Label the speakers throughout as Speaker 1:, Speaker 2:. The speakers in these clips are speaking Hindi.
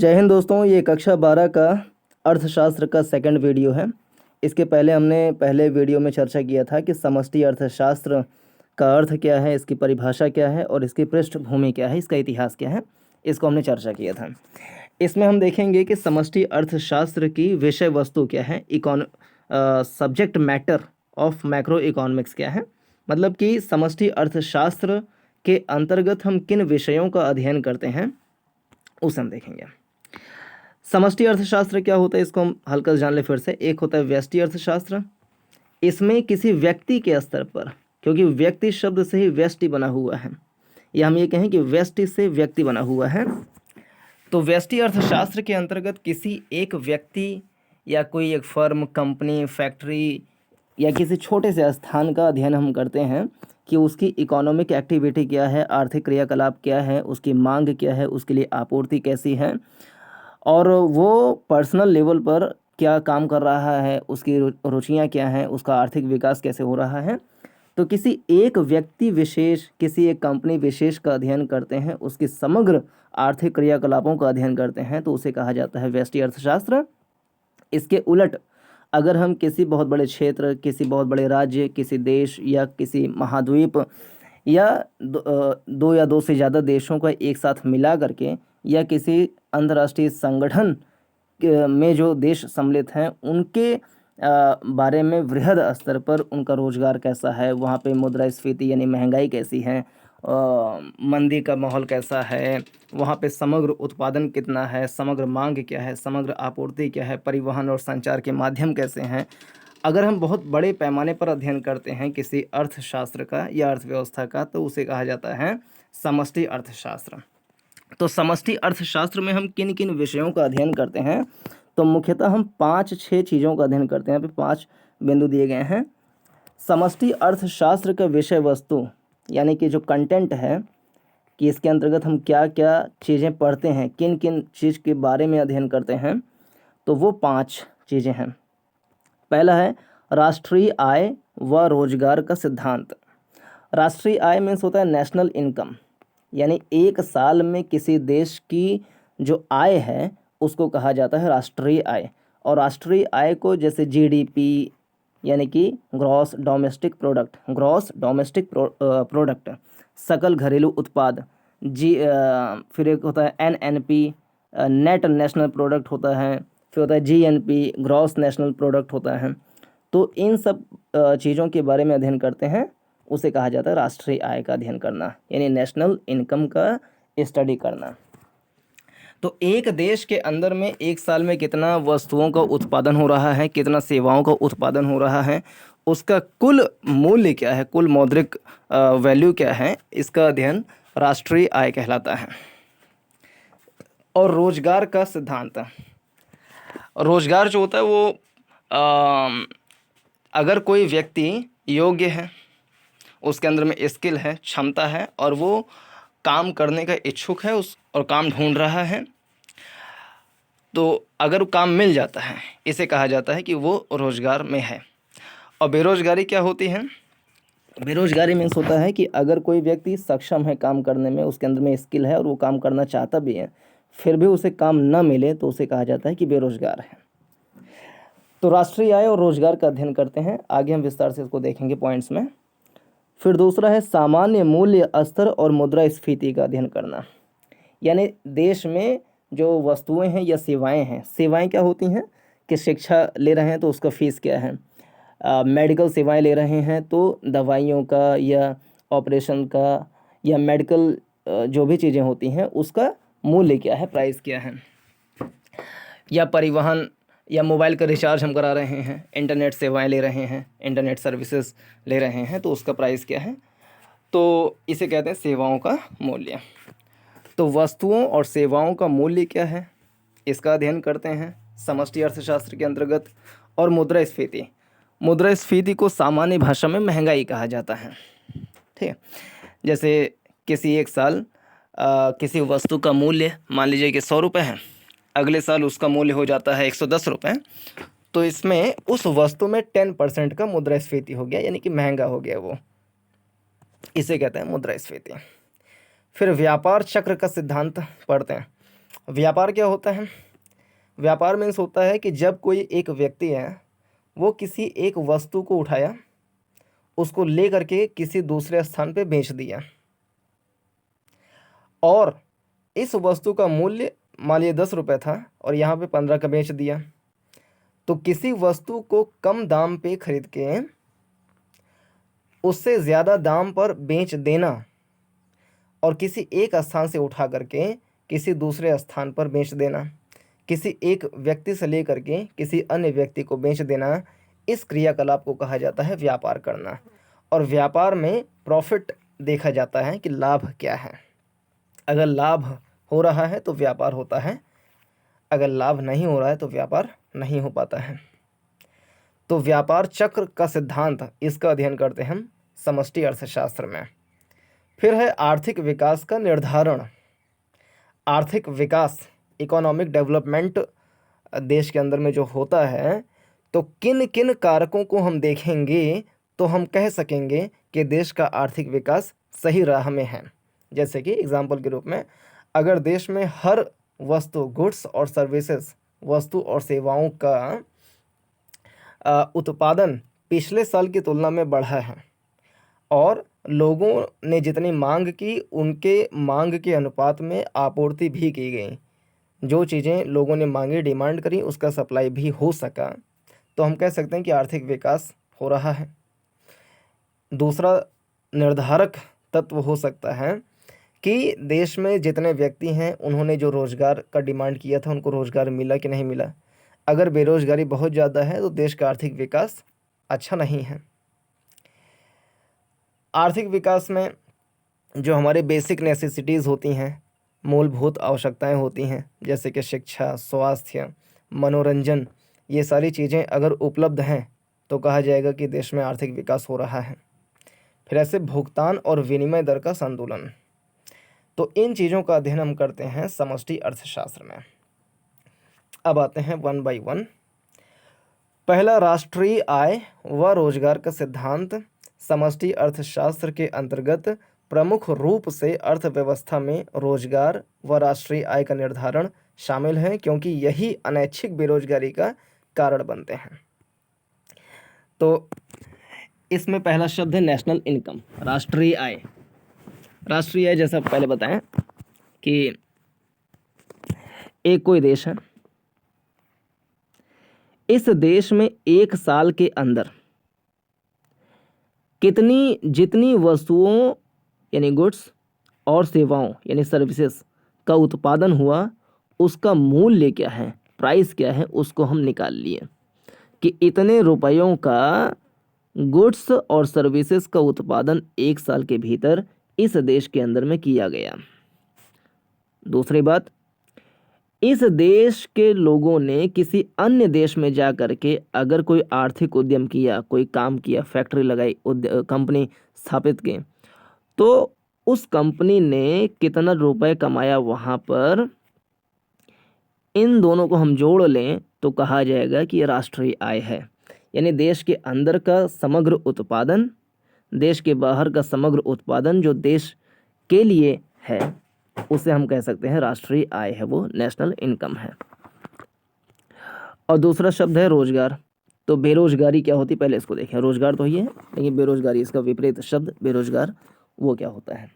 Speaker 1: जय हिंद दोस्तों, ये कक्षा 12 का अर्थशास्त्र का सेकंड वीडियो है। इसके पहले हमने पहले वीडियो में चर्चा किया था कि समष्टि अर्थशास्त्र का अर्थ क्या है, इसकी परिभाषा क्या है और इसकी पृष्ठभूमि क्या है, इसका इतिहास क्या है, इसको हमने चर्चा किया था। इसमें हम देखेंगे कि समष्टि अर्थशास्त्र की विषय वस्तु क्या है, subject matter of macro economics क्या है, मतलब कि समष्टि अर्थशास्त्र के अंतर्गत हम किन विषयों का अध्ययन करते हैं उसे हम देखेंगे। समष्टि अर्थशास्त्र क्या होता है, इसको हम हल्का जान ले फिर से। एक होता है व्यष्टि अर्थशास्त्र। इसमें किसी व्यक्ति के स्तर पर, क्योंकि व्यक्ति शब्द से ही व्यष्टि बना हुआ है, या हम ये कहें कि व्यष्टि से व्यक्ति बना हुआ है, तो व्यष्टि अर्थशास्त्र के अंतर्गत किसी एक व्यक्ति या कोई एक फर्म, कंपनी, फैक्ट्री या किसी छोटे से स्थान का अध्ययन हम करते हैं कि उसकी इकोनॉमिक एक्टिविटी क्या है, आर्थिक क्रियाकलाप क्या है, उसकी मांग क्या है, उसके लिए आपूर्ति कैसी है और वो पर्सनल लेवल पर क्या काम कर रहा है, उसकी रुचियाँ क्या हैं, उसका आर्थिक विकास कैसे हो रहा है। तो किसी एक व्यक्ति विशेष, किसी एक कंपनी विशेष का अध्ययन करते हैं, उसकी समग्र आर्थिक क्रियाकलापों का अध्ययन करते हैं, तो उसे कहा जाता है व्यष्टि अर्थशास्त्र। इसके उलट अगर हम किसी बहुत बड़े क्षेत्र, किसी बहुत बड़े राज्य, किसी देश या किसी महाद्वीप या दो या दो से ज़्यादा देशों का एक साथ मिला करके या किसी अंतर्राष्ट्रीय संगठन में जो देश सम्मिलित हैं उनके बारे में वृहद स्तर पर उनका रोजगार कैसा है, वहाँ पे मुद्रास्फीति यानी महंगाई कैसी है, मंदी का माहौल कैसा है, वहाँ पे समग्र उत्पादन कितना है, समग्र मांग क्या है, समग्र आपूर्ति क्या है, परिवहन और संचार के माध्यम कैसे हैं। अगर हम बहुत बड़े पैमाने पर अध्ययन करते हैं किसी अर्थशास्त्र का या अर्थव्यवस्था का, तो उसे कहा जाता है समष्टि अर्थशास्त्र। तो समष्टि अर्थशास्त्र में हम किन किन विषयों का अध्ययन करते हैं, तो मुख्यतः हम 5-6 चीज़ों का अध्ययन करते हैं। यहाँ पे 5 बिंदु दिए गए हैं। समष्टि अर्थशास्त्र का विषय वस्तु यानी कि जो कंटेंट है कि इसके अंतर्गत हम क्या क्या चीज़ें पढ़ते हैं, किन किन चीज़ के बारे में अध्ययन करते हैं, तो वो 5 चीज़ें हैं। पहला है राष्ट्रीय आय व रोजगार का सिद्धांत। राष्ट्रीय आय मीन्स होता है नेशनल इनकम, यानी एक साल में किसी देश की जो आय है उसको कहा जाता है राष्ट्रीय आय। और राष्ट्रीय आय को जैसे जीडीपी यानी कि ग्रॉस डोमेस्टिक प्रोडक्ट, सकल घरेलू उत्पाद, फिर एक होता है एनएनपी, नेट नेशनल प्रोडक्ट होता है, फिर होता है जीएनपी, ग्रॉस नेशनल प्रोडक्ट होता है। तो इन सब चीज़ों के बारे में अध्ययन करते हैं, उसे कहा जाता है राष्ट्रीय आय का अध्ययन करना, यानी नेशनल इनकम का स्टडी करना। तो एक देश के अंदर में एक साल में कितना वस्तुओं का उत्पादन हो रहा है, कितना सेवाओं का उत्पादन हो रहा है, उसका कुल मूल्य क्या है, कुल मौद्रिक वैल्यू क्या है, इसका अध्ययन राष्ट्रीय आय कहलाता है। और रोजगार का सिद्धांत, रोजगार जो होता है वो अगर कोई व्यक्ति योग्य है, उसके अंदर में स्किल है, क्षमता है और वो काम करने का इच्छुक है और काम ढूंढ रहा है, तो अगर काम मिल जाता है इसे कहा जाता है कि वो रोजगार में है। और बेरोजगारी क्या होती है? बेरोजगारी मीन्स होता है कि अगर कोई व्यक्ति सक्षम है काम करने में, उसके अंदर में स्किल है और वो काम करना चाहता भी है, फिर भी उसे काम न मिले तो उसे कहा जाता है कि बेरोजगार है। तो राष्ट्रीय आय और रोजगार का अध्ययन करते हैं, आगे हम विस्तार से इसको देखेंगे पॉइंट्स में। फिर दूसरा है सामान्य मूल्य स्तर और मुद्रास्फीति का अध्ययन करना, यानी देश में जो वस्तुएं हैं या सेवाएं हैं, सेवाएं क्या होती हैं कि शिक्षा ले रहे हैं तो उसका फीस क्या है, मेडिकल सेवाएं ले रहे हैं तो दवाइयों का या ऑपरेशन का या मेडिकल जो भी चीज़ें होती हैं उसका मूल्य क्या है, प्राइस क्या है, या परिवहन या मोबाइल का रिचार्ज हम करा रहे हैं, इंटरनेट सेवाएं ले रहे हैं, इंटरनेट सर्विसेज ले रहे हैं, तो उसका प्राइस क्या है, तो इसे कहते हैं सेवाओं का मूल्य। तो वस्तुओं और सेवाओं का मूल्य क्या है, इसका अध्ययन करते हैं समष्टि अर्थशास्त्र के अंतर्गत। और मुद्रास्फीति, मुद्रास्फीति को सामान्य भाषा में महंगाई कहा जाता है। ठीक, जैसे किसी एक साल किसी वस्तु का मूल्य मान लीजिए कि 100 रुपये है, अगले साल उसका मूल्य हो जाता है 110 रुपये, तो इसमें उस वस्तु में 10% का मुद्रास्फीति हो गया, यानी कि महंगा हो गया वो, इसे कहते हैं मुद्रास्फीति। फिर व्यापार चक्र का सिद्धांत पढ़ते हैं। व्यापार क्या होता है? व्यापार मीन्स होता है कि जब कोई एक व्यक्ति है वो किसी एक वस्तु को उठाया, उसको ले करके किसी दूसरे स्थान पे बेच दिया, और इस वस्तु का मूल्य मान लीजिए 10 रुपये था और यहाँ पे 15 का बेच दिया। तो किसी वस्तु को कम दाम पे खरीद के उससे ज़्यादा दाम पर बेच देना और किसी एक स्थान से उठा करके किसी दूसरे स्थान पर बेच देना, किसी एक व्यक्ति से लेकर के किसी अन्य व्यक्ति को बेच देना, इस क्रियाकलाप को कहा जाता है व्यापार करना। और व्यापार में प्रॉफिट देखा जाता है कि लाभ क्या है। अगर लाभ हो रहा है तो व्यापार होता है, अगर लाभ नहीं हो रहा है तो व्यापार नहीं हो पाता है। तो व्यापार चक्र का सिद्धांत, इसका अध्ययन करते हैं हम समष्टि अर्थशास्त्र में। फिर है आर्थिक विकास का निर्धारण। आर्थिक विकास, इकोनॉमिक डेवलपमेंट देश के अंदर में जो होता है, तो किन किन कारकों को हम देखेंगे तो हम कह सकेंगे कि देश का आर्थिक विकास सही राह में है। जैसे कि एग्जाम्पल के रूप में, अगर देश में हर वस्तु, गुड्स और सर्विसेज, वस्तु और सेवाओं का उत्पादन पिछले साल की तुलना में बढ़ा है और लोगों ने जितनी मांग की उनके मांग के अनुपात में आपूर्ति भी की गई, जो चीज़ें लोगों ने मांगी, डिमांड करी, उसका सप्लाई भी हो सका, तो हम कह सकते हैं कि आर्थिक विकास हो रहा है। दूसरा निर्धारक तत्व हो सकता है कि देश में जितने व्यक्ति हैं उन्होंने जो रोज़गार का डिमांड किया था उनको रोज़गार मिला कि नहीं मिला। अगर बेरोज़गारी बहुत ज़्यादा है तो देश का आर्थिक विकास अच्छा नहीं है। आर्थिक विकास में जो हमारे बेसिक नेसेसिटीज़ होती हैं, मूलभूत आवश्यकताएं होती हैं, जैसे कि शिक्षा, स्वास्थ्य, मनोरंजन, ये सारी चीज़ें अगर उपलब्ध हैं तो कहा जाएगा कि देश में आर्थिक विकास हो रहा है। फिर ऐसे भुगतान और विनिमय दर का संतुलन, तो इन चीज़ों का अध्ययन हम करते हैं समष्टि अर्थशास्त्र में। अब आते हैं वन बाय वन। पहला, राष्ट्रीय आय व रोजगार का सिद्धांत समष्टि अर्थशास्त्र के अंतर्गत प्रमुख रूप से अर्थव्यवस्था में रोजगार व राष्ट्रीय आय का निर्धारण शामिल है, क्योंकि यही अनैच्छिक बेरोजगारी का कारण बनते हैं। तो इसमें पहला शब्द है नेशनल इनकम, राष्ट्रीय आय। राष्ट्रीय आय जैसा पहले बताएं कि एक कोई देश है, इस देश में एक साल के अंदर जितनी वस्तुओं यानी गुड्स और सेवाओं यानी सर्विसेज का उत्पादन हुआ, उसका मूल्य क्या है, प्राइस क्या है, उसको हम निकाल लिए कि इतने रुपयों का गुड्स और सर्विसेज का उत्पादन एक साल के भीतर इस देश के अंदर में किया गया। दूसरी बात, इस देश के लोगों ने किसी अन्य देश में जा कर के अगर कोई आर्थिक उद्यम किया, कोई काम किया, फैक्ट्री लगाई, कंपनी स्थापित की, तो उस कंपनी ने कितना रुपए कमाया वहाँ पर, इन दोनों को हम जोड़ लें तो कहा जाएगा कि ये राष्ट्रीय आय है। यानी देश के अंदर का समग्र उत्पादन, देश के बाहर का समग्र उत्पादन जो देश के लिए है, उसे हम कह सकते हैं राष्ट्रीय आय है, वो नेशनल इनकम है। और दूसरा शब्द है रोजगार। तो बेरोजगारी क्या होती है, पहले इसको देखें। रोजगार तो ये है, लेकिन बेरोजगारी इसका विपरीत शब्द बेरोजगार वो क्या होता है।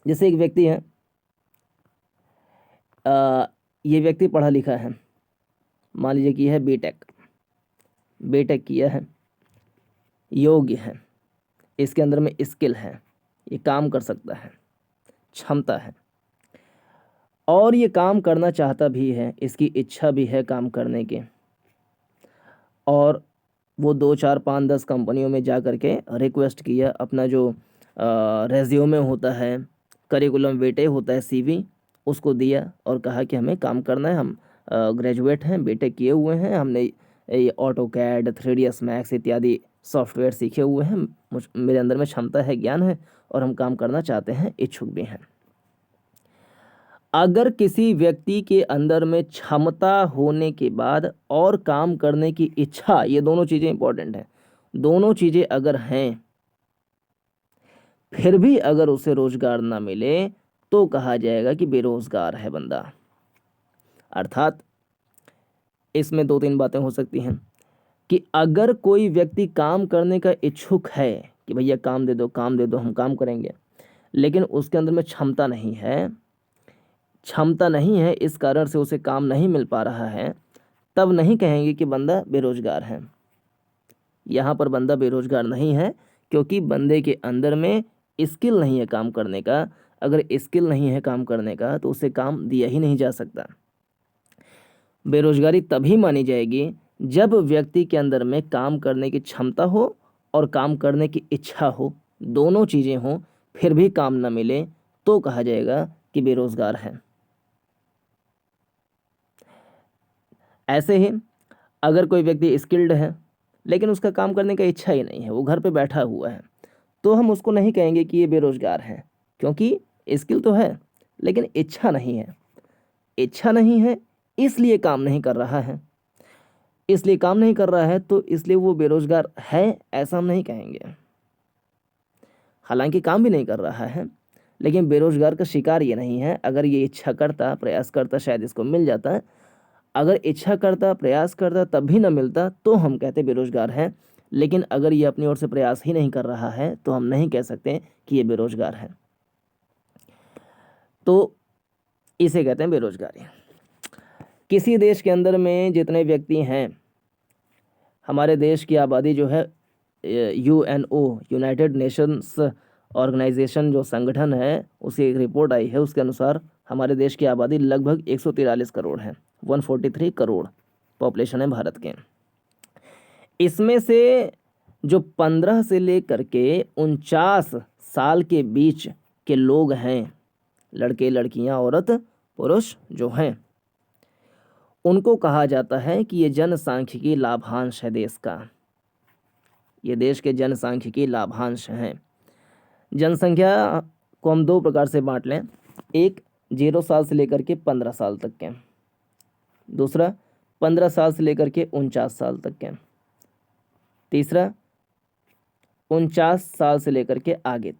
Speaker 1: जैसे एक व्यक्ति है, ये व्यक्ति पढ़ा लिखा है, मान लीजिए कि है बीटेक किया है, योग्य है, इसके अंदर में स्किल है, ये काम कर सकता है, क्षमता है और ये काम करना चाहता भी है, इसकी इच्छा भी है काम करने की, और वो 2, 4, 5, 10 कंपनियों में जा कर के रिक्वेस्ट किया, अपना जो रेज्यूमे होता है, करिकुलम वेटे होता है, सीवी, उसको दिया और कहा कि हमें काम करना है, हम ग्रेजुएट हैं, बीटेक किए हुए हैं, हमने ये ऑटोकैड, 3ds मैक्स इत्यादि सॉफ्टवेयर सीखे हुए हैं, मेरे अंदर में क्षमता है, ज्ञान है और हम काम करना चाहते हैं, इच्छुक भी हैं। अगर किसी व्यक्ति के अंदर में क्षमता होने के बाद और काम करने की इच्छा, ये दोनों चीज़ें इंपॉर्टेंट हैं, दोनों चीज़ें अगर हैं, फिर भी अगर उसे रोजगार ना मिले तो कहा जाएगा कि बेरोजगार है बंदा। अर्थात इसमें 2-3 बातें हो सकती हैं कि अगर कोई व्यक्ति काम करने का इच्छुक है कि भैया काम दे दो हम काम करेंगे, लेकिन उसके अंदर में क्षमता नहीं है, इस कारण से उसे काम नहीं मिल पा रहा है, तब नहीं कहेंगे कि बंदा बेरोजगार है। यहाँ पर बंदा बेरोजगार नहीं है, क्योंकि बंदे के अंदर में स्किल नहीं है काम करने का। अगर स्किल नहीं है काम करने का तो उसे काम दिया ही नहीं जा सकता। बेरोजगारी तभी मानी जाएगी जब व्यक्ति के अंदर में काम करने की क्षमता हो और काम करने की इच्छा हो, दोनों चीज़ें हों, फिर भी काम न मिले तो कहा जाएगा कि बेरोजगार है। ऐसे ही अगर कोई व्यक्ति स्किल्ड है लेकिन उसका काम करने का इच्छा ही नहीं है, वो घर पे बैठा हुआ है, तो हम उसको नहीं कहेंगे कि ये बेरोजगार है, क्योंकि स्किल तो है लेकिन इच्छा नहीं है, इसलिए काम नहीं कर रहा है। इसलिए काम नहीं कर रहा है तो इसलिए वो बेरोजगार है, ऐसा हम नहीं कहेंगे। हालांकि काम भी नहीं कर रहा है, लेकिन बेरोजगार का शिकार ये नहीं है। अगर ये इच्छा करता, प्रयास करता, शायद इसको मिल जाता। अगर इच्छा करता, प्रयास करता, तब भी न मिलता तो हम कहते बेरोजगार है। लेकिन अगर ये अपनी ओर से प्रयास ही नहीं कर रहा है तो हम नहीं कह सकते कि ये बेरोजगार है। तो इसे कहते हैं बेरोजगारी। किसी देश के अंदर में जितने व्यक्ति हैं, हमारे देश की आबादी जो है यूएनओ, यूनाइटेड नेशंस ऑर्गेनाइजेशन जो संगठन है, उसे एक रिपोर्ट आई है, उसके अनुसार हमारे देश की आबादी लगभग 143 करोड़ है। 143 करोड़ पॉपुलेशन है भारत के। इसमें से जो 15 से लेकर के 49 साल के बीच के लोग हैं, लड़के लड़कियां, औरत पुरुष जो हैं, उनको कहा जाता है कि ये जनसांख्यिकी लाभांश है देश का। ये देश के जनसांख्यिकी लाभांश हैं। जनसंख्या को हम 2 प्रकार से बांट लें, एक 0 साल से लेकर के 15 साल तक के, दूसरा 15 साल से लेकर के 49 साल तक के, तीसरा 49 साल से लेकर के आगे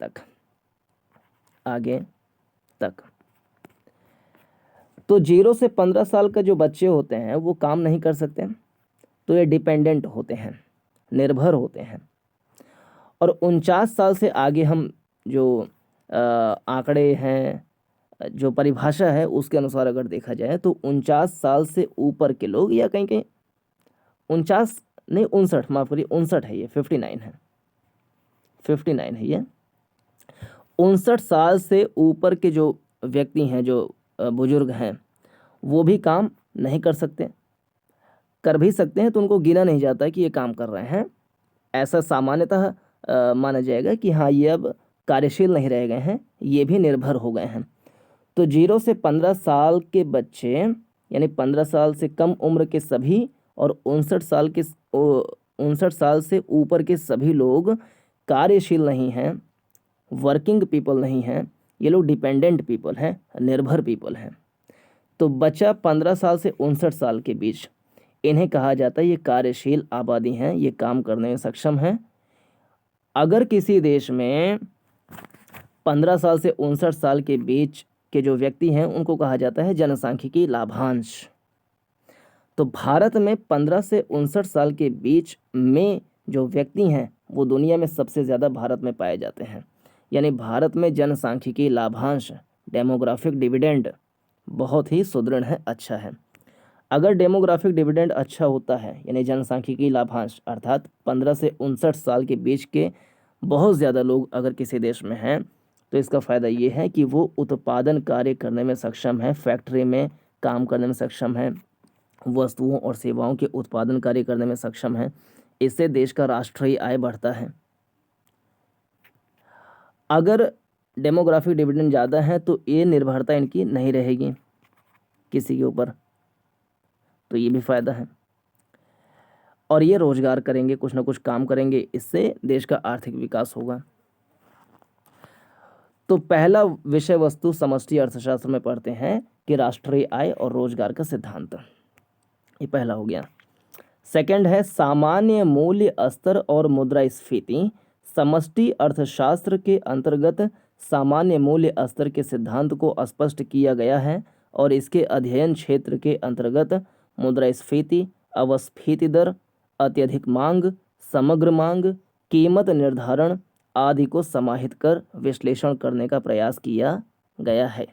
Speaker 1: तक। तो 0 से 15 साल का जो बच्चे होते हैं वो काम नहीं कर सकते, तो ये डिपेंडेंट होते हैं, निर्भर होते हैं। और 49 साल से आगे हम जो आंकड़े हैं, जो परिभाषा है, उसके अनुसार अगर देखा जाए तो 49 साल से ऊपर के लोग, या कहीं 49 नहीं 59, माफ़ करिए 59 है, ये 59 है, 59 है ये। 59 साल से ऊपर के जो व्यक्ति हैं, जो बुजुर्ग हैं, वो भी काम नहीं कर सकते। कर भी सकते हैं तो उनको गिना नहीं जाता कि ये काम कर रहे हैं। ऐसा सामान्यतः माना जाएगा कि हाँ, ये अब कार्यशील नहीं रह गए हैं, ये भी निर्भर हो गए हैं। तो 0 से 15 साल के बच्चे, यानी 15 साल से कम उम्र के सभी, और 59 साल से ऊपर के सभी लोग कार्यशील नहीं हैं, वर्किंग पीपल नहीं हैं, ये लोग डिपेंडेंट पीपल हैं, निर्भर पीपल हैं। तो बच्चा 15 साल से 59 साल के बीच, इन्हें कहा जाता है ये कार्यशील आबादी हैं, ये काम करने में सक्षम हैं। अगर किसी देश में 15 साल से 59 साल के बीच के जो व्यक्ति हैं उनको कहा जाता है जनसांख्यिकी लाभांश। तो भारत में 15 से 59 साल के बीच में जो व्यक्ति हैं वो दुनिया में सबसे ज़्यादा भारत में पाए जाते हैं। यानी भारत में जनसांख्यिकी लाभांश, डेमोग्राफिक डिविडेंड बहुत ही सुदृढ़ है, अच्छा है। अगर डेमोग्राफिक डिविडेंड अच्छा होता है, यानी जनसांख्यिकी लाभांश अर्थात 15 से 59 साल के बीच के बहुत ज़्यादा लोग अगर किसी देश में हैं, तो इसका फ़ायदा ये है कि वो उत्पादन कार्य करने में सक्षम है, फैक्ट्री में काम करने में सक्षम है, वस्तुओं और सेवाओं के उत्पादन कार्य करने में सक्षम है। इससे देश का राष्ट्रीय आय बढ़ता है। अगर डेमोग्राफिक डिविडेंड ज़्यादा है तो ये निर्भरता इनकी नहीं रहेगी किसी के ऊपर, तो ये भी फ़ायदा है। और ये रोजगार करेंगे, कुछ ना कुछ काम करेंगे, इससे देश का आर्थिक विकास होगा। तो पहला विषय वस्तु समष्टि अर्थशास्त्र में पढ़ते हैं कि राष्ट्रीय आय और रोजगार का सिद्धांत, ये पहला हो गया। सेकंड है सामान्य मूल्य स्तर और मुद्रास्फीति। समष्टि अर्थशास्त्र के अंतर्गत सामान्य मूल्य स्तर के सिद्धांत को स्पष्ट किया गया है और इसके अध्ययन क्षेत्र के अंतर्गत मुद्रास्फीति, अवस्फीति दर, अत्यधिक मांग, समग्र मांग, कीमत निर्धारण आदि को समाहित कर विश्लेषण करने का प्रयास किया गया है।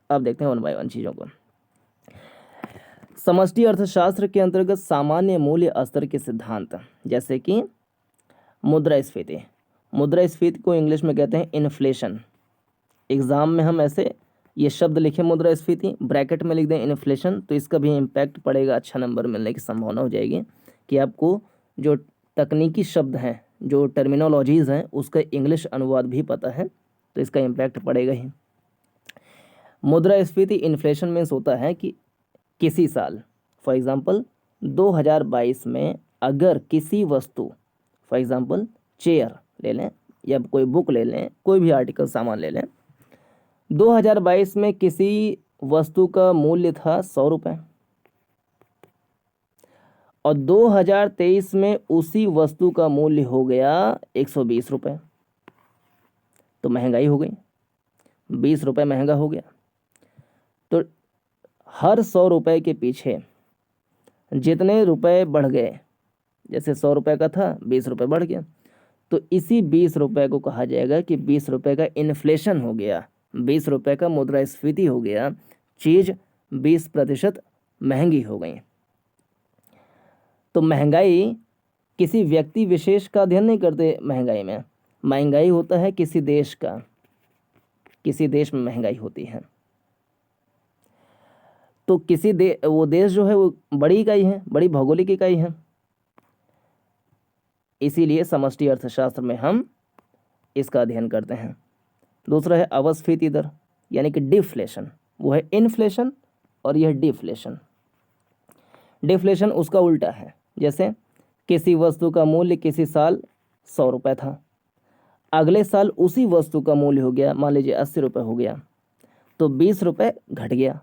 Speaker 1: अब देखते हैं वन बाय वन चीज़ों को। समष्टि अर्थशास्त्र के अंतर्गत सामान्य मूल्य स्तर के सिद्धांत, जैसे कि मुद्रास्फीति। मुद्रास्फीति को इंग्लिश में कहते हैं इन्फ्लेशन। एग्जाम में हम ऐसे ये शब्द लिखें मुद्रास्फीति, ब्रैकेट में लिख दें इन्फ्लेशन, तो इसका भी इम्पैक्ट पड़ेगा, अच्छा नंबर मिलने की संभावना हो जाएगी कि आपको जो तकनीकी शब्द हैं, जो टर्मिनोलॉजीज़ हैं, उसका इंग्लिश अनुवाद भी पता है, तो इसका इम्पैक्ट पड़ेगा ही। मुद्रास्फीति इन्फ्लेशन मीन्स होता है कि किसी साल, फॉर एग्जांपल 2022 में अगर किसी वस्तु, फॉर एग्जांपल चेयर ले लें या कोई बुक ले लें, कोई भी आर्टिकल सामान ले लें, 2022 में किसी वस्तु का मूल्य था 100 रुपये और 2023 में उसी वस्तु का मूल्य हो गया 120 रुपये, तो महंगाई हो गई, 20 रुपये महंगा हो गया। तो हर 100 रुपये के पीछे जितने रुपए बढ़ गए, जैसे 100 रुपये का था 20 रुपये बढ़ गया, तो इसी 20 रुपये को कहा जाएगा कि 20 रुपये का इन्फ्लेशन हो गया, 20 रुपये का मुद्रास्फीति हो गया, चीज़ 20% महंगी हो गई। तो महंगाई किसी व्यक्ति विशेष का अध्ययन नहीं करते। महंगाई होता है किसी देश का, किसी देश में महंगाई होती है। तो वो देश जो है वो बड़ी इकाई है, बड़ी भौगोलिक इकाई है, इसीलिए समष्टि अर्थशास्त्र में हम इसका अध्ययन करते हैं। दूसरा है अवस्फीति दर, यानी कि डिफ्लेशन। वो है इन्फ्लेशन और यह डिफ्लेशन। डिफ्लेशन उसका उल्टा है, जैसे किसी वस्तु का मूल्य किसी साल 100 रुपये था, अगले साल उसी वस्तु का मूल्य हो गया, मान लीजिए 80 रुपये हो गया, तो 20 रुपये घट गया,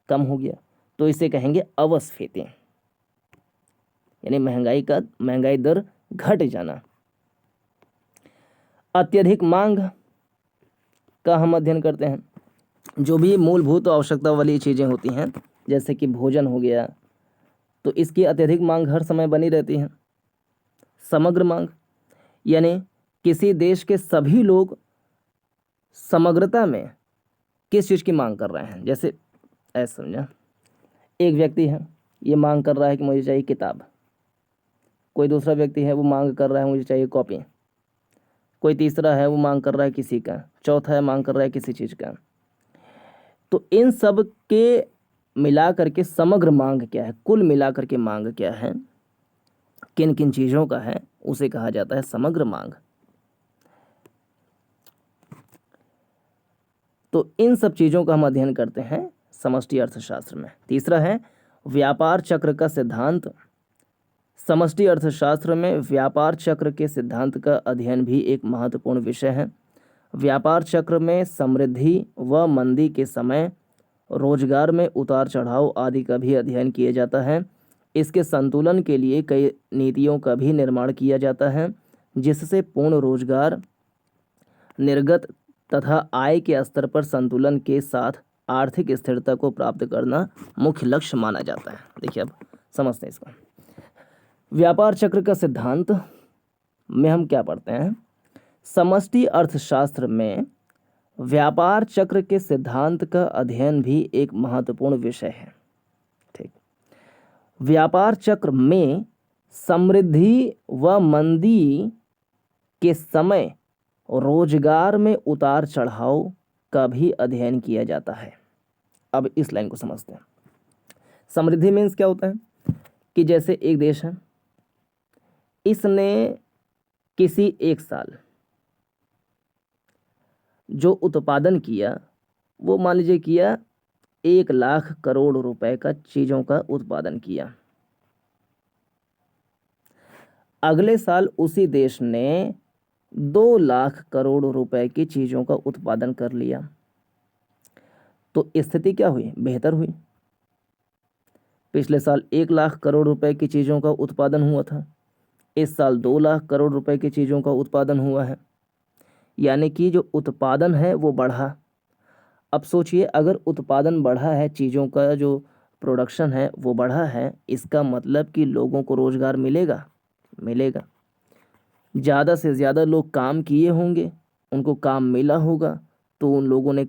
Speaker 1: कम हो गया, तो इसे कहेंगे अवस्फीति, यानी महंगाई दर घट जाना। अत्यधिक मांग का हम अध्ययन करते हैं। जो भी मूलभूत आवश्यकता वाली चीज़ें होती हैं, जैसे कि भोजन हो गया, तो इसकी अत्यधिक मांग हर समय बनी रहती है। समग्र मांग, यानी किसी देश के सभी लोग समग्रता में किस चीज़ की मांग कर रहे हैं। जैसे ऐसा समझा, एक व्यक्ति है, ये मांग कर रहा है कि मुझे चाहिए किताब, कोई दूसरा व्यक्ति है वो मांग कर रहा है मुझे चाहिए कॉपी, कोई तीसरा है वो मांग कर रहा है किसी का, चौथा है मांग कर रहा है किसी चीज़ का। तो इन सब के मिला करके समग्र मांग क्या है, कुल मिला करके मांग क्या है, किन किन चीज़ों का है, उसे कहा जाता है समग्र मांग। तो इन सब चीज़ों का हम अध्ययन करते हैं समष्टि अर्थशास्त्र में। तीसरा है व्यापार चक्र का सिद्धांत। समष्टि अर्थशास्त्र में व्यापार चक्र के सिद्धांत का अध्ययन भी एक महत्वपूर्ण विषय है। व्यापार चक्र में समृद्धि व मंदी के समय रोजगार में उतार चढ़ाव आदि का भी अध्ययन किया जाता है। इसके संतुलन के लिए कई नीतियों का भी निर्माण किया जाता है, जिससे पूर्ण रोजगार, निर्गत तथा आय के स्तर पर संतुलन के साथ आर्थिक स्थिरता को प्राप्त करना मुख्य लक्ष्य माना जाता है। देखिए अब समझते हैं इसको। व्यापार चक्र का सिद्धांत में हम क्या पढ़ते हैं? समष्टि अर्थशास्त्र में व्यापार चक्र के सिद्धांत का अध्ययन भी एक महत्वपूर्ण विषय है। ठीक, व्यापार चक्र में समृद्धि व मंदी के समय रोजगार में उतार चढ़ाव का भी अध्ययन किया जाता है। अब इस लाइन को समझते हैं। समृद्धि मीन्स क्या होता है कि जैसे एक देश है, इसने किसी एक साल जो उत्पादन किया वो मान लीजिए किया 1 लाख करोड़ रुपए का चीज़ों का उत्पादन किया। अगले साल उसी देश ने 2 लाख करोड़ रुपए की चीज़ों का उत्पादन कर लिया, तो स्थिति क्या हुई? बेहतर हुई। पिछले साल 1 लाख करोड़ रुपए की चीज़ों का उत्पादन हुआ था, इस साल 2 लाख करोड़ रुपए की चीज़ों का उत्पादन हुआ है, यानी कि जो उत्पादन है वो बढ़ा। अब सोचिए, अगर उत्पादन बढ़ा है, चीज़ों का जो प्रोडक्शन है वो बढ़ा है, इसका मतलब कि लोगों को रोज़गार मिलेगा, मिलेगा। ज़्यादा से ज़्यादा लोग काम किए होंगे, उनको काम मिला होगा, तो उन लोगों ने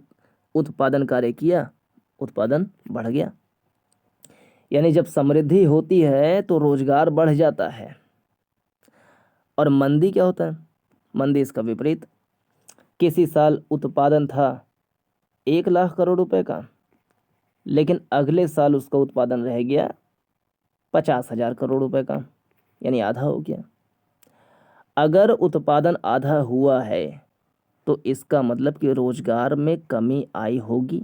Speaker 1: उत्पादन कार्य किया, उत्पादन बढ़ गया। यानी जब समृद्धि होती है तो रोज़गार बढ़ जाता है। और मंदी क्या होता है? मंदी इसका विपरीत। किसी साल उत्पादन था 1 लाख करोड़ रुपए का, लेकिन अगले साल उसका उत्पादन रह गया 50,000 करोड़ रुपए का, यानी आधा हो गया। अगर उत्पादन आधा हुआ है तो इसका मतलब कि रोजगार में कमी आई होगी।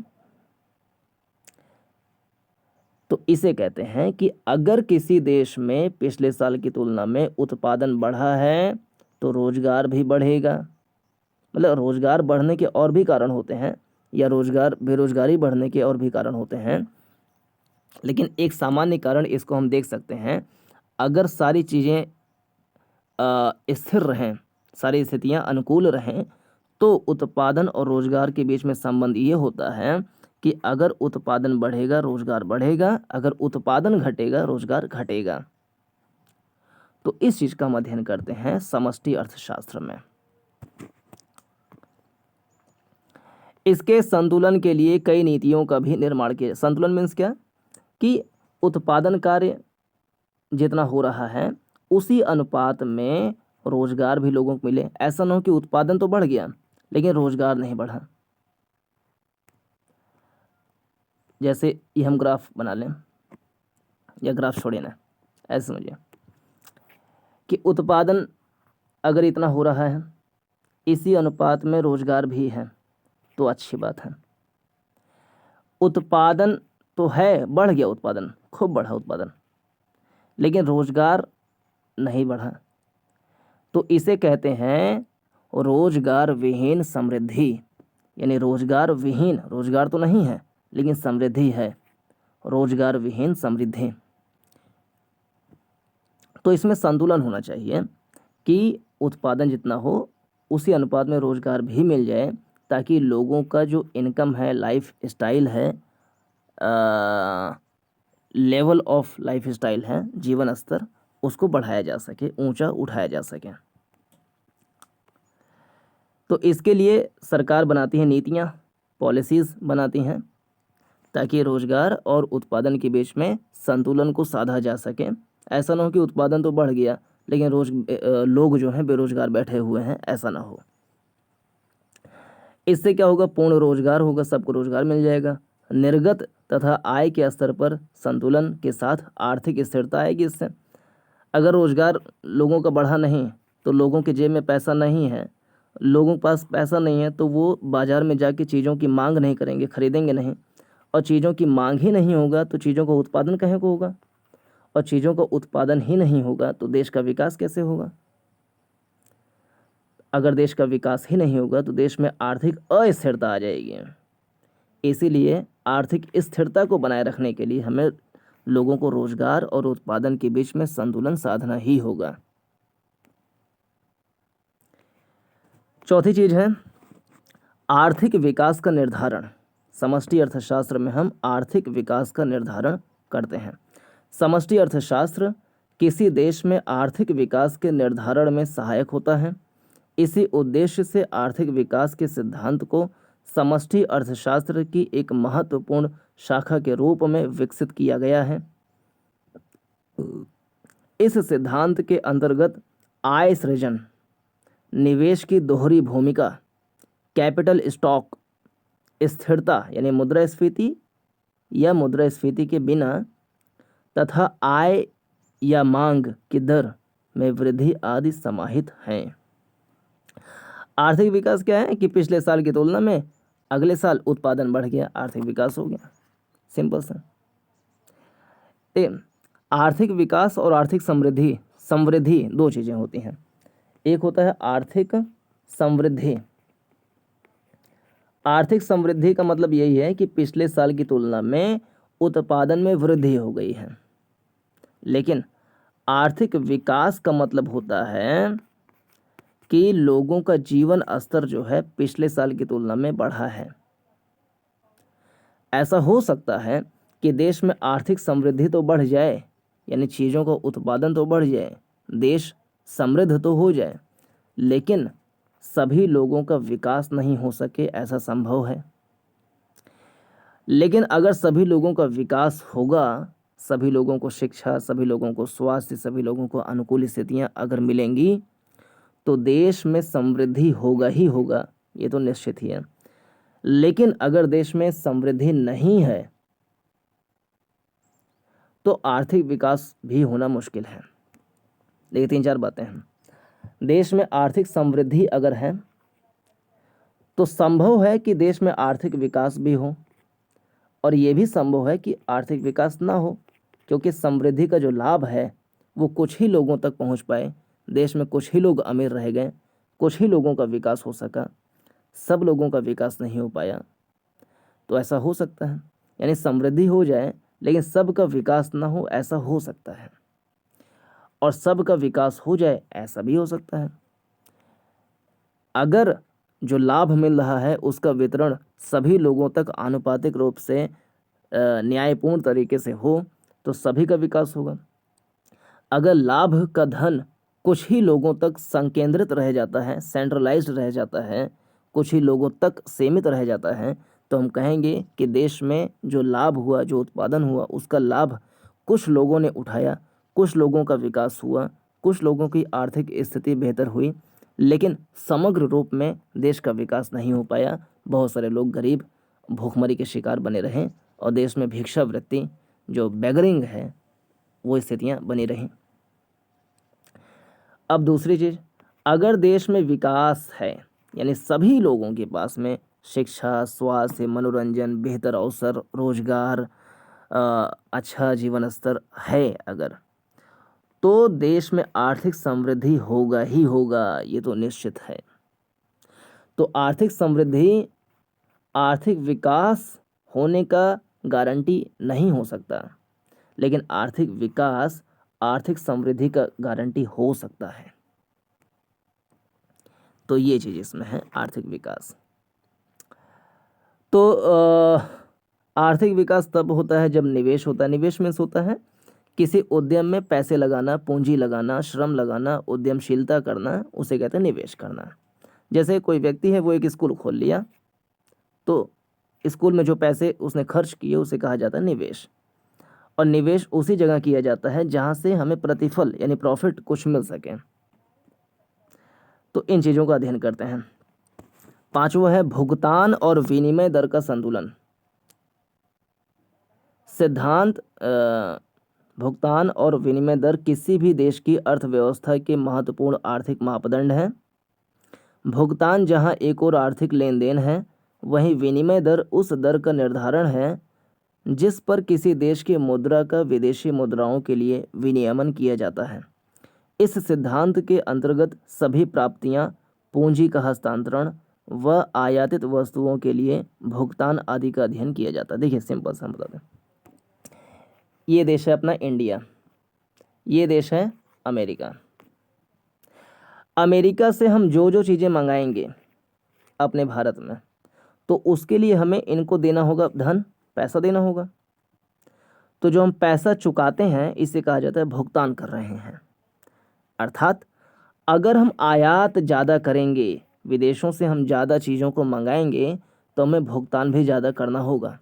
Speaker 1: तो इसे कहते हैं कि अगर किसी देश में पिछले साल की तुलना में उत्पादन बढ़ा है तो रोजगार भी बढ़ेगा। मतलब रोजगार बढ़ने के और भी कारण होते हैं, या बेरोजगारी बढ़ने के और भी कारण होते हैं, लेकिन एक सामान्य कारण इसको हम देख सकते हैं। अगर सारी चीज़ें स्थिर रहें, सारी स्थितियां अनुकूल रहें, तो उत्पादन और रोजगार के बीच में संबंध ये होता है कि अगर उत्पादन बढ़ेगा रोजगार बढ़ेगा, अगर उत्पादन घटेगा रोजगार घटेगा। तो इस चीज़ का हम अध्ययन करते हैं समष्टि अर्थशास्त्र में। इसके संतुलन के लिए कई नीतियों का भी निर्माण किया। संतुलन मीन्स क्या? कि उत्पादन कार्य जितना हो रहा है उसी अनुपात में रोजगार भी लोगों को मिले। ऐसा ना हो कि उत्पादन तो बढ़ गया लेकिन रोजगार नहीं बढ़ा। जैसे ये हम ग्राफ बना लें, या ग्राफ छोड़िए ना, ऐसे समझिए कि उत्पादन अगर इतना हो रहा है, इसी अनुपात में रोजगार भी है, तो अच्छी बात है। उत्पादन तो है, बढ़ गया उत्पादन, खूब बढ़ा उत्पादन, लेकिन रोजगार नहीं बढ़ा, तो इसे कहते हैं रोजगार विहीन समृद्धि। यानी रोजगार विहीन, रोजगार तो नहीं है लेकिन समृद्धि है, रोजगार विहीन समृद्धि। तो इसमें संतुलन होना चाहिए कि उत्पादन जितना हो उसी अनुपात में रोजगार भी मिल जाए, ताकि लोगों का जो इनकम है, लाइफ स्टाइल है, लेवल ऑफ लाइफ स्टाइल है, जीवन स्तर, उसको बढ़ाया जा सके, ऊंचा उठाया जा सके। तो इसके लिए सरकार बनाती है नीतियाँ, पॉलिसीज़ बनाती हैं, ताकि रोजगार और उत्पादन के बीच में संतुलन को साधा जा सके। ऐसा ना हो कि उत्पादन तो बढ़ गया लेकिन लोग जो हैं बेरोजगार बैठे हुए हैं, ऐसा ना हो। इससे क्या होगा? पूर्ण रोजगार होगा, सबको रोजगार मिल जाएगा। निर्गत तथा आय के स्तर पर संतुलन के साथ आर्थिक स्थिरता आएगी इससे। अगर रोजगार लोगों का बढ़ा नहीं तो लोगों के जेब में पैसा नहीं है, लोगों के पास पैसा नहीं है तो वो बाज़ार में जाके चीज़ों की मांग नहीं करेंगे, खरीदेंगे नहीं, और चीज़ों की मांग ही नहीं होगा तो चीज़ों का उत्पादन कहाँ को होगा, और चीज़ों का उत्पादन ही नहीं होगा तो देश का विकास कैसे होगा? अगर देश का विकास ही नहीं होगा तो देश में आर्थिक अस्थिरता आ जाएगी। इसीलिए आर्थिक स्थिरता को बनाए रखने के लिए हमें लोगों को रोजगार और उत्पादन के बीच में संतुलन साधना ही होगा। चौथी चीज है आर्थिक विकास का निर्धारण। समष्टि अर्थशास्त्र में हम आर्थिक विकास का निर्धारण करते हैं। समष्टि अर्थशास्त्र किसी देश में आर्थिक विकास के निर्धारण में सहायक होता है। इसी उद्देश्य से आर्थिक विकास के सिद्धांत को समष्टि अर्थशास्त्र की एक महत्वपूर्ण शाखा के रूप में विकसित किया गया है। इस सिद्धांत के अंतर्गत आय सृजन, निवेश की दोहरी भूमिका, कैपिटल स्टॉक, स्थिरता यानी मुद्रास्फीति या मुद्रास्फीति के बिना, तथा आय या मांग की दर में वृद्धि आदि समाहित हैं। आर्थिक विकास क्या है कि पिछले साल की तुलना में अगले साल उत्पादन बढ़ गया, आर्थिक विकास हो गया। सिंपल सा। आर्थिक विकास और आर्थिक समृद्धि, समृद्धि दो चीज़ें होती हैं। एक होता है आर्थिक समृद्धि। आर्थिक समृद्धि का मतलब यही है कि पिछले साल की तुलना में उत्पादन में वृद्धि हो गई है। लेकिन आर्थिक विकास का मतलब होता है कि लोगों का जीवन स्तर जो है पिछले साल की तुलना में बढ़ा है। ऐसा हो सकता है कि देश में आर्थिक समृद्धि तो बढ़ जाए, यानी चीज़ों का उत्पादन तो बढ़ जाए, देश समृद्ध तो हो जाए, लेकिन सभी लोगों का विकास नहीं हो सके, ऐसा संभव है। लेकिन अगर सभी लोगों का विकास होगा, सभी लोगों को शिक्षा, सभी लोगों को स्वास्थ्य, सभी लोगों को अनुकूल स्थितियां अगर मिलेंगी, तो देश में समृद्धि होगा ही होगा, ये तो निश्चित ही है। लेकिन अगर देश में समृद्धि नहीं है तो आर्थिक विकास भी होना मुश्किल है। देखिए, 3-4 बातें हैं। देश में आर्थिक समृद्धि अगर है तो संभव है कि देश में आर्थिक विकास भी हो, और ये भी संभव है कि आर्थिक विकास ना हो, क्योंकि समृद्धि का जो लाभ है वो कुछ ही लोगों तक पहुंच पाए। देश में कुछ ही लोग अमीर रह गए, कुछ ही लोगों का विकास हो सका, सब लोगों का विकास नहीं हो पाया। तो ऐसा हो सकता है, यानी समृद्धि हो जाए लेकिन सबका विकास ना हो, ऐसा हो सकता है। और सबका विकास हो जाए, ऐसा भी हो सकता है। अगर जो लाभ मिल रहा है उसका वितरण सभी लोगों तक आनुपातिक रूप से न्यायपूर्ण तरीके से हो, तो सभी का विकास होगा। अगर लाभ का धन कुछ ही लोगों तक संकेंद्रित रह जाता है, सेंट्रलाइज्ड रह जाता है, कुछ ही लोगों तक सीमित रह जाता है, तो हम कहेंगे कि देश में जो लाभ हुआ, जो उत्पादन हुआ, उसका लाभ कुछ लोगों ने उठाया, कुछ लोगों का विकास हुआ, कुछ लोगों की आर्थिक स्थिति बेहतर हुई, लेकिन समग्र रूप में देश का विकास नहीं हो पाया। बहुत सारे लोग गरीब, भूखमरी के शिकार बने रहें और देश में भिक्षावृत्ति, जो बेगरिंग है, वो स्थितियां बनी रहीं। अब दूसरी चीज़, अगर देश में विकास है, यानी सभी लोगों के पास में शिक्षा, स्वास्थ्य, मनोरंजन, बेहतर अवसर, रोजगार, अच्छा जीवन स्तर है अगर, तो देश में आर्थिक समृद्धि होगा ही होगा, ये तो निश्चित है। तो आर्थिक समृद्धि, आर्थिक विकास होने का गारंटी नहीं हो सकता, लेकिन आर्थिक विकास आर्थिक समृद्धि का गारंटी हो सकता है। तो ये चीज़ इसमें है, आर्थिक विकास। तो आर्थिक विकास तब होता है जब निवेश होता है। निवेश में होता है किसी उद्यम में पैसे लगाना, पूंजी लगाना, श्रम लगाना, उद्यमशीलता करना, उसे कहते हैं निवेश करना। जैसे कोई व्यक्ति है, वो एक स्कूल खोल लिया, तो स्कूल में जो पैसे उसने खर्च किए उसे कहा जाता है निवेश। और निवेश उसी जगह किया जाता है जहाँ से हमें प्रतिफल यानी प्रॉफिट कुछ मिल सके। तो इन चीज़ों का अध्ययन करते हैं। 5वां है भुगतान और विनिमय दर का संतुलन। सिद्धांत भुगतान और विनिमय दर किसी भी देश की अर्थव्यवस्था के महत्वपूर्ण आर्थिक मापदंड है। भुगतान जहां एक और आर्थिक लेन देन है, वहीं विनिमय दर उस दर का निर्धारण है जिस पर किसी देश की मुद्रा का विदेशी मुद्राओं के लिए विनियमन किया जाता है। इस सिद्धांत के अंतर्गत सभी प्राप्तियां, पूंजी का हस्तांतरण व आयातित वस्तुओं के लिए भुगतान आदि का अध्ययन किया जाता है। देखिए, सिंपल सा बता दें, ये देश है अपना इंडिया, ये देश है अमेरिका। अमेरिका से हम जो जो चीज़ें मंगाएंगे अपने भारत में, तो उसके लिए हमें इनको देना होगा धन, पैसा देना होगा। तो जो हम पैसा चुकाते हैं, इसे कहा जाता है भुगतान कर रहे हैं। अर्थात अगर हम आयात ज़्यादा करेंगे, विदेशों से हम ज़्यादा चीज़ों को मंगाएंगे, तो हमें भुगतान भी ज़्यादा करना होगा।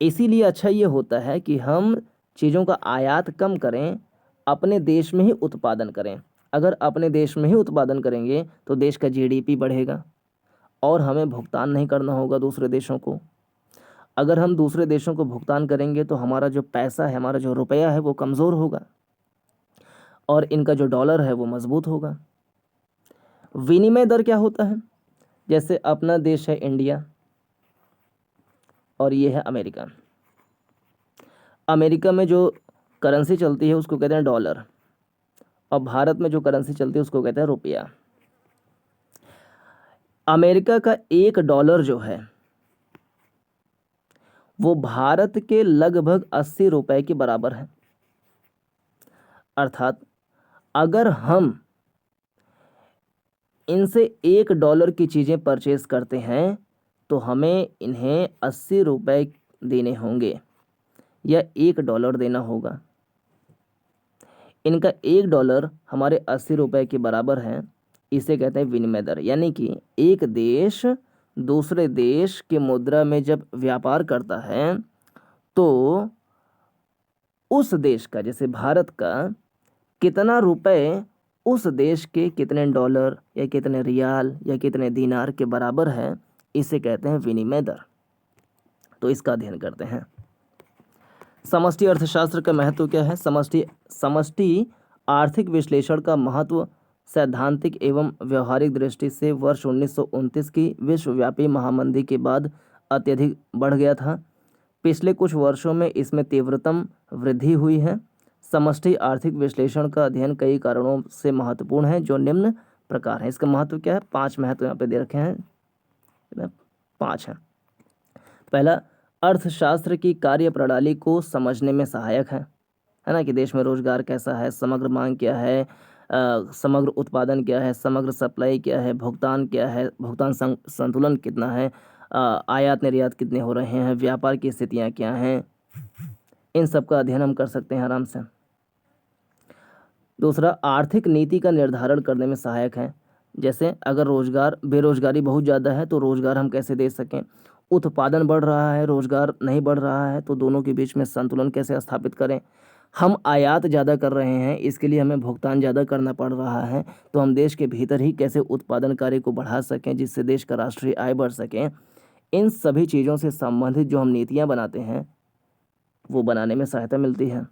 Speaker 1: इसीलिए अच्छा ये होता है कि हम चीज़ों का आयात कम करें, अपने देश में ही उत्पादन करें। अगर अपने देश में ही उत्पादन करेंगे तो देश का जीडीपी बढ़ेगा और हमें भुगतान नहीं करना होगा दूसरे देशों को। अगर हम दूसरे देशों को भुगतान करेंगे तो हमारा जो पैसा है, हमारा जो रुपया है, वो कमज़ोर होगा और इनका जो डॉलर है वो मजबूत होगा। विनिमय दर क्या होता है? जैसे अपना देश है इंडिया और ये है अमेरिका। अमेरिका में जो करेंसी चलती है उसको कहते हैं डॉलर, और भारत में जो करेंसी चलती है उसको कहते हैं रुपया। अमेरिका का $1 जो है वो भारत के लगभग 80 रुपए के बराबर है। अर्थात अगर हम इनसे $1 की चीज़ें परचेज करते हैं तो हमें इन्हें 80 रुपये देने होंगे या $1 देना होगा। इनका $1 हमारे 80 रुपये के बराबर है। इसे कहते हैं विनिमय दर। यानी कि एक देश दूसरे देश के मुद्रा में जब व्यापार करता है तो उस देश का, जैसे भारत का, कितना रुपए उस देश के कितने डॉलर या कितने रियाल या कितने दिनार के बराबर है, इसे कहते हैं विनिमय दर। तो इसका अध्ययन करते हैं। समष्टि अर्थशास्त्र का महत्व क्या है? समष्टि आर्थिक विश्लेषण का महत्व सैद्धांतिक एवं व्यवहारिक दृष्टि से वर्ष 1929 की विश्वव्यापी महामंदी के बाद अत्यधिक बढ़ गया था। पिछले कुछ वर्षों में इसमें तीव्रतम वृद्धि हुई है। समष्टि आर्थिक विश्लेषण का अध्ययन कई कारणों से महत्वपूर्ण है जो निम्न प्रकार है। इसका महत्व क्या है? 5 महत्व यहाँ पे दे रखे हैं, 5 हैं। पहला, अर्थशास्त्र की कार्य प्रणाली को समझने में सहायक है ना, कि देश में रोजगार कैसा है, समग्र मांग क्या है, समग्र उत्पादन क्या है, समग्र सप्लाई क्या है, भुगतान क्या है, भुगतान संतुलन कितना है, आयात निर्यात कितने हो रहे हैं, व्यापार की स्थितियाँ क्या हैं, इन सब का अध्ययन हम कर सकते हैं आराम से। दूसरा, आर्थिक नीति का निर्धारण करने में सहायक है। जैसे अगर बेरोजगारी बहुत ज़्यादा है तो रोजगार हम कैसे दे सकें, उत्पादन बढ़ रहा है, रोजगार नहीं बढ़ रहा है, तो दोनों के बीच में संतुलन कैसे स्थापित करें। हम आयात ज़्यादा कर रहे हैं, इसके लिए हमें भुगतान ज़्यादा करना पड़ रहा है, तो हम देश के भीतर ही कैसे उत्पादन कार्य को बढ़ा सकें जिससे देश का राष्ट्रीय आय बढ़ सके। इन सभी चीज़ों से संबंधित जो हम नीतियाँ बनाते हैं वो बनाने में सहायता मिलती है।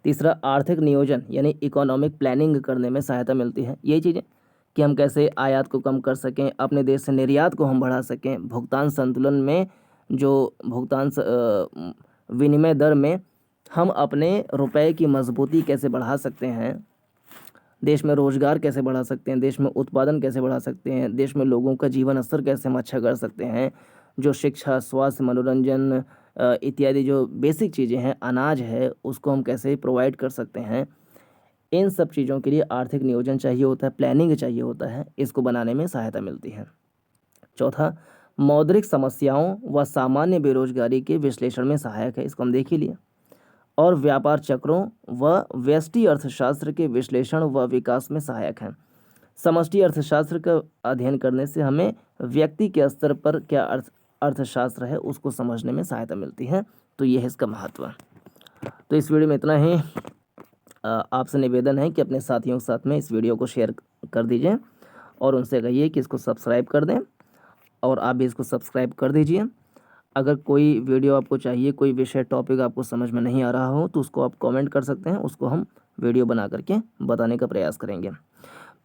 Speaker 1: तीसरा, आर्थिक नियोजन यानी इकोनॉमिक प्लानिंग करने में सहायता मिलती है। यही चीज़ें कि हम कैसे आयात को कम कर सकें, अपने देश से निर्यात को हम बढ़ा सकें, भुगतान संतुलन में जो विनिमय दर में हम अपने रुपए की मजबूती कैसे बढ़ा सकते हैं, देश में रोजगार कैसे बढ़ा सकते हैं, देश में उत्पादन कैसे बढ़ा सकते हैं, देश में लोगों का जीवन स्तर कैसे हम अच्छा कर सकते हैं, जो शिक्षा, स्वास्थ्य, मनोरंजन इत्यादि जो बेसिक चीज़ें हैं, अनाज है, उसको हम कैसे प्रोवाइड कर सकते हैं। इन सब चीज़ों के लिए आर्थिक नियोजन चाहिए होता है, प्लानिंग चाहिए होता है। इसको बनाने में सहायता मिलती है। चौथा, मौद्रिक समस्याओं व सामान्य बेरोजगारी के विश्लेषण में सहायक है। इसको हम देख ही लिए। और व्यापार चक्रों व व्यष्टि अर्थशास्त्र के विश्लेषण व विकास में सहायक है। समष्टि अर्थशास्त्र का अध्ययन करने से हमें व्यक्ति के स्तर पर क्या अर्थशास्त्र है उसको समझने में सहायता मिलती है। तो ये है इसका महत्व। तो इस वीडियो में इतना ही। आपसे निवेदन है कि अपने साथियों के साथ में इस वीडियो को शेयर कर दीजिए और उनसे कहिए कि इसको सब्सक्राइब कर दें, और आप भी इसको सब्सक्राइब कर दीजिए। अगर कोई वीडियो आपको चाहिए, कोई विषय टॉपिक आपको समझ में नहीं आ रहा हो तो उसको आप कमेंट कर सकते हैं, उसको हम वीडियो बना करके बताने का प्रयास करेंगे।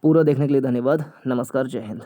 Speaker 1: पूरा देखने के लिए धन्यवाद। नमस्कार, जय हिंद।